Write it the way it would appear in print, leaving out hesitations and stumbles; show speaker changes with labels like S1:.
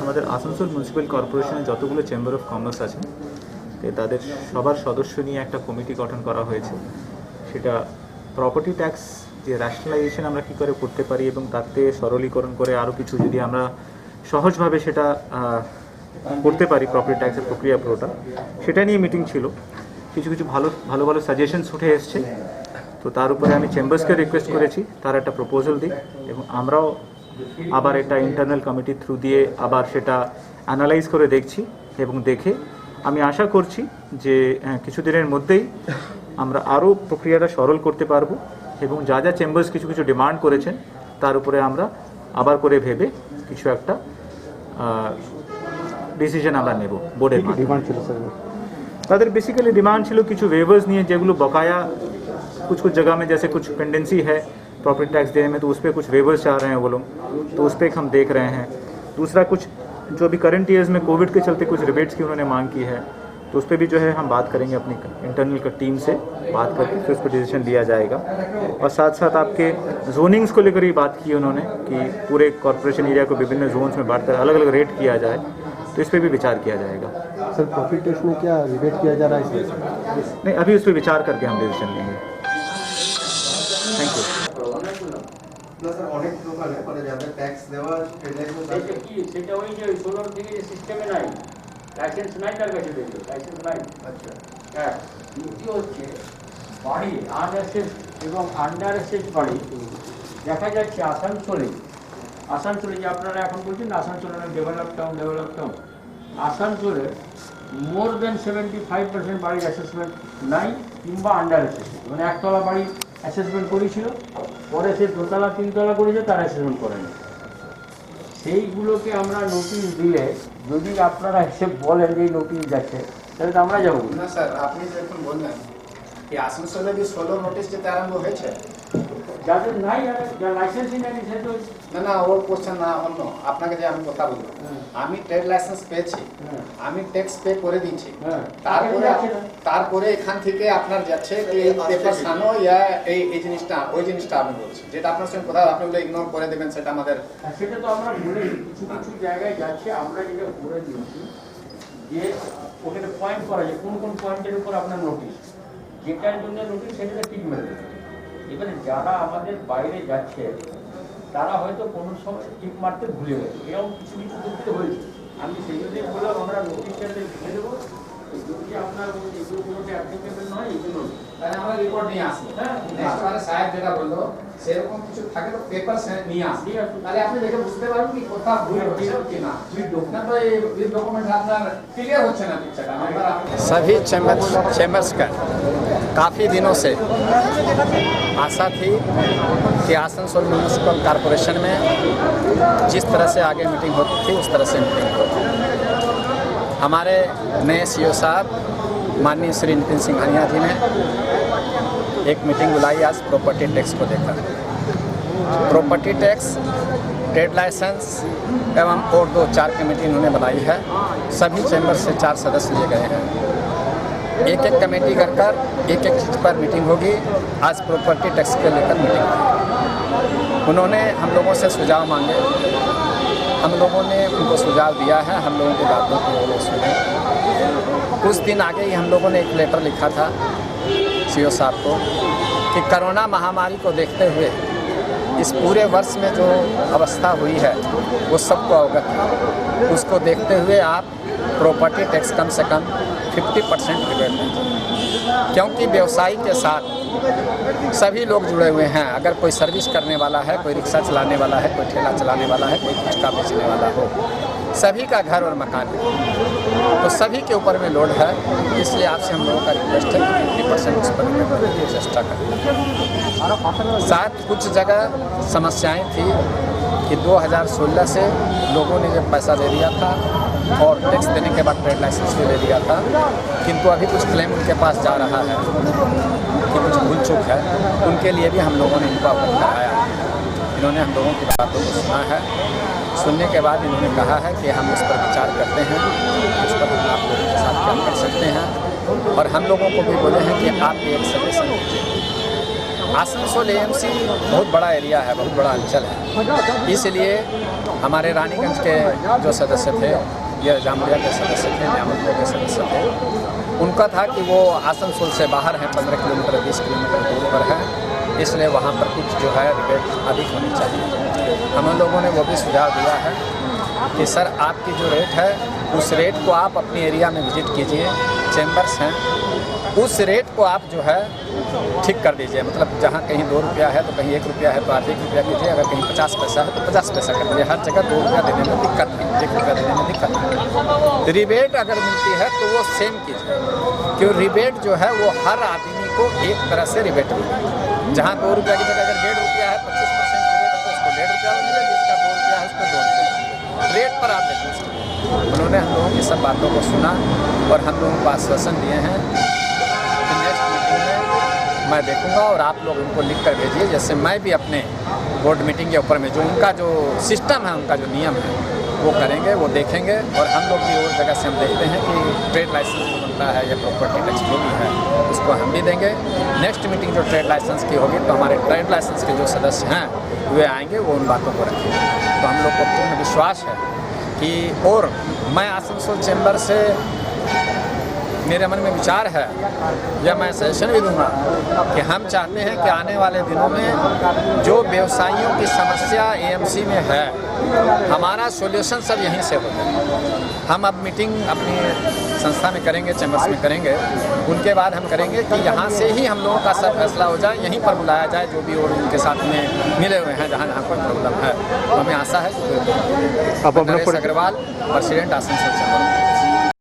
S1: আমাদের আসানসোল মিউনিসিপ্যাল কর্পোরেশনের যতগুলো চেম্বার অফ কমার্স আছে তাদের সবার সদস্য নিয়ে একটা কমিটি গঠন করা হয়েছে। সেটা প্রপার্টি ট্যাক্স যে র্যাশনালাইজেশন আমরা কী করে করতে পারি এবং তাতে সরলীকরণ করে আরও কিছু যদি আমরা সহজভাবে সেটা করতে পারি প্রপার্টি ট্যাক্সের প্রক্রিয়া পুরোটা, সেটা নিয়ে মিটিং ছিল। কিছু কিছু ভালো ভালো ভালো সাজেশনস উঠে এসছে। তো তার উপরে আমি চেম্বার্সকে রিকোয়েস্ট করেছি তার একটা প্রপোজাল দিই এবং আমরাও আবার এটা ইন্টারনাল কমিটি থ্রু দিয়ে আবার সেটা অ্যানালাইজ করে দেখছি এবং দেখে আমি আশা করছি যে কিছুদিনের মধ্যেই আমরা আরও প্রক্রিয়াটা সরল করতে পারবো এবং যা যা চেম্বার্স কিছু কিছু ডিমান্ড করেছেন তার উপরে আমরা আবার করে ভেবে কিছু একটা ডিসিশন আমরা নেব। বোর্ডের ডিমান্ড ছিল তাদের बेसिकली डिमांड ছিল কিছু वेवर्स নিয়ে যেগুলো बकाया कुछ जगह में जैसे कुछ पेंडेंसी है प्रॉपर्टी टैक्स देने में तो उस पर कुछ वेवर्स चाह रहे हैं वो लोग, तो उस पर हम देख रहे हैं। दूसरा कुछ जो अभी करंट ईयर्स में कोविड के चलते कुछ रिबेट्स की उन्होंने मांग की है, तो उस पर भी जो है हम बात करेंगे अपनी इंटरनल टीम से बात करके फिर उस पर डिसीजन लिया जाएगा। और साथ साथ आपके जोनिंग्स को लेकर ही बात की उन्होंने कि पूरे कॉर्पोरेशन एरिया को विभिन्न जोन्स में बांट कर अलग अलग रेट किया जाए, तो इस पर भी विचार किया जाएगा।
S2: सर प्रॉफिट टैक्स में क्या रिबेट किया जा रहा है इसमें?
S1: नहीं, अभी उस पर विचार करके हम डिसीजन लेंगे। Thank you.
S3: না স্যার অনেক দোকানে মানে যাদের ট্যাক্স দেওয়া
S4: সেটা কি সেটা ওই যে 16 থেকে যে সিস্টেমে নাই, লাইসেন্স নাই, তার কাছে দেখো লাইসেন্স নাই।
S3: আচ্ছা
S4: হ্যাঁ, দ্বিতীয় হচ্ছে বাড়ি আনএসএস এবং আন্ডার এসএস বাড়ি দেখা যাচ্ছে আসানসোলে যে আপনারা এখন বলছেন আসানসোলে ডেভেলপ টাউন আসানসোলে মোর দেন 75% বাড়ির অ্যাসেসমেন্ট নাই কিংবা আন্ডার অ্যাসেসমেন্ট, মানে একতলা বাড়ি অ্যাসেসমেন্ট করেছিল, পরে সে দোতলা তিনতলা করেছে তার অ্যাসেসমেন্ট করেনি। সেইগুলোকে আমরা নোটিশ দিলে যদি আপনারা এসে বলেন যে নোটিশ যাচ্ছে তাহলে তো আমরা যাবো
S3: না স্যার। আপনি যখন বললেন কি আসানসোলে কি 16 নোটিশ যেতে আরম্ভ হয়েছে,
S4: যাদের নাই যারা লাইসেন্সই নেই সে তো
S3: না না ওর কোশ্চেন না অন্য। আপনাকে যে আমি কথা বলবো, আমি ট্রেড লাইসেন্স পেয়েছি, আমি ট্যাক্স পে করে দিচ্ছি, তারপরে এখান থেকে আপনার যাচ্ছে কি এই পেপার সানো ইয়া এই জিনিসটা ওই জিনিসটা আমি বলছি, যেটা আপনার সঙ্গে কথা আপনি বলে ইগনোর করে দেবেন সেটা আমাদের।
S4: সেটা তো আমরা বলে কিছু কিছু জায়গায় যাচ্ছে, আমরা যেটা করে দিয়েছি যে ওখানে পয়েন্ট করা যায় কোন কোন পয়েন্টের উপর আপনার নোটিশ, যেটার জন্য নোটিশ সেটাতে টিক মেরে দেবে। এবারে যারা আমাদের বাইরে যাচ্ছে তারা হয়তো কোনো সময় টিক মারতে ভুলে গেছে, এরকম কিছু কিছু ক্ষেত্রে হয়েছে। আমি সেই জন্যই বললাম আমরা নোটিশটা লিখে দেবো, যদি আপনার এগুলো কোনোটা অ্যাপ্লিকেবল নয় এগুলো
S3: তাহলে আমরা রিপোর্ট নিয়ে আসবো। হ্যাঁ, নেক্সট বারে সাহেব যেটা বললো সেরকম কিছু থাকে তো পেপার নিয়ে আসবি, তাহলে আপনি দেখে বুঝতে পারবেন কি কোথাও ভুল হচ্ছে কি না। না তো এই ডকুমেন্ট আপনার ক্লিয়ার হচ্ছে না পিকচারটা।
S5: सभी चैम्बर्स का काफ़ी दिनों से आशा थी कि आसनसोल म्यूनिसिपल कॉरपोरेशन में जिस तरह से आगे मीटिंग होती थी उस तरह से मीटिंग हो। हमारे नए सीईओ साहब माननीय श्री नितिन सिंघानिया जी ने एक मीटिंग बुलाई आज प्रॉपर्टी टैक्स को लेकर। प्रॉपर्टी टैक्स, ट्रेड लाइसेंस एवं और 2-4 कमेटी उन्होंने बनाई है। सभी चैम्बर से 4 सदस्य लिए गए हैं। एक एक कमेटी कर एक एक चीज़ पर मीटिंग होगी। आज प्रॉपर्टी टैक्स के लेकर मीटिंग की। उन्होंने हम लोगों से सुझाव मांगे, हम लोगों ने उनको सुझाव दिया है, हम लोगों की बातों को वो लोग सुने। कुछ दिन आगे ही हम लोगों ने एक लेटर लिखा था सीईओ साहब को कि कोरोना महामारी को देखते हुए इस पूरे वर्ष में जो अवस्था हुई है वो सबको अवगत है। उसको देखते हुए आप प्रॉपर्टी टैक्स कम से कम 50% रिबेट दीजिए, क्योंकि व्यवसायी के साथ सभी लोग जुड़े हुए हैं। अगर कोई सर्विस करने वाला है, कोई रिक्शा चलाने वाला है, कोई ठेला चलाने वाला है, कोई गुटखा बेचने वाला हो, सभी का घर और मकान है, तो सभी के ऊपर में लोड है। इसलिए आपसे हम लोगों का रिक्वेस्ट है कि 50% उस पर चेष्टा करें। साथ कुछ जगह समस्याएं थी कि 2016 से लोगों ने जब पैसा दे दिया था और टैक्स देने के बाद ट्रेड लाइसेंस भी दे दिया था, किंतु अभी कुछ क्लेम उनके पास जा रहा है कि कुछ भूल चूक है। उनके लिए भी हम लोगों ने इनको अवगत कराया। इन्होंने हम लोगों की बातों को सुना है। सुनने के बाद इन्होंने कहा है कि हम उस पर विचार करते हैं, उस पर हम आप लोगों के साथ काम कर सकते हैं। और हम लोगों को भी बोले हैं कि आप भी एक सजेशन दीजिए। आसनसोल एएमसी बहुत बड़ा एरिया है, बहुत बड़ा अंचल है, इसलिए हमारे रानीगंज के जो सदस्य थे या जामुरिया के सदस्य थे, न्यामतपुर के सदस्य थे, उनका था कि वो आसनसोल से बाहर हैं, 15 किलोमीटर 20 किलोमीटर दूर पर है, इसलिए वहाँ पर कुछ जो है रिबेट अधिक होनी चाहिए। हम लोगों ने वो भी सुझाव दिया है कि सर आपकी जो रेट है उस रेट को आप अपने एरिया में विजिट कीजिए, चैम्बर्स हैं, उस रेट को आप जो है ठीक कर दीजिए। मतलब जहाँ कहीं 2 रुपया है तो कहीं 1 रुपया है तो आप 1 रुपया कीजिए, अगर कहीं 50 पैसा है तो 50 पैसा कर दीजिए। हर जगह 2 रुपया देने में दिक्कत नहीं, 1 रुपया देने में दिक्कत नहीं। रिबेट अगर मिलती है तो वो सेम कीजिए, क्यों रिबेट जो है वो हर आदमी को एक तरह से रिबेट मिले। जहाँ 2 रुपया की जगह अगर 1.5 रुपया है 25% रिबेट है तो उसको 1.5 रुपया मिले, जिसका 2 रुपया है उसको 2 रुपया रेट पर आप देखें। उन्होंने हम लोगों की सब बातों को सुना और हम लोगों को आश्वासन दिए हैं कि नेक्स्ट मीटिंग में मैं देखूंगा और आप लोग उनको लिख कर भेजिए, जैसे मैं भी अपने बोर्ड मीटिंग के ऊपर में जो उनका जो सिस्टम है, उनका जो नियम है वो करेंगे, वो देखेंगे। और हम लोग भी और जगह से हम देखते हैं कि ट्रेड लाइसेंस जो बनता है या प्रॉपर्टी टैक्स जो भी है उसको हम भी देंगे। नेक्स्ट मीटिंग जो ट्रेड लाइसेंस की होगी तो हमारे ट्रेड लाइसेंस के जो सदस्य हैं वे आएंगे, वो उन बातों को रखेंगे। तो हम लोग को पूर्ण विश्वास है कि, और मैं आसनसोल चैम्बर से मेरे मन में विचार है या मैं सजेशन भी दूंगा कि हम चाहते हैं कि आने वाले दिनों में जो व्यवसायियों की समस्या एएमसी में है, हमारा सॉल्यूशन सब यहीं से होगा। हम अब मीटिंग अपनी संस्था में करेंगे, चैम्बर्स में करेंगे, उनके बाद हम करेंगे कि यहाँ से ही हम लोगों का सब फैसला हो जाए, यहीं पर बुलाया जाए जो भी और उनके साथ में मिले हुए हैं जहाँ जहाँ कोई प्रॉब्लम है। तो हमें आशा है कि
S2: आप अपना
S5: नरेश अग्रवाल, प्रेसिडेंट आसनसोल चैम्बर।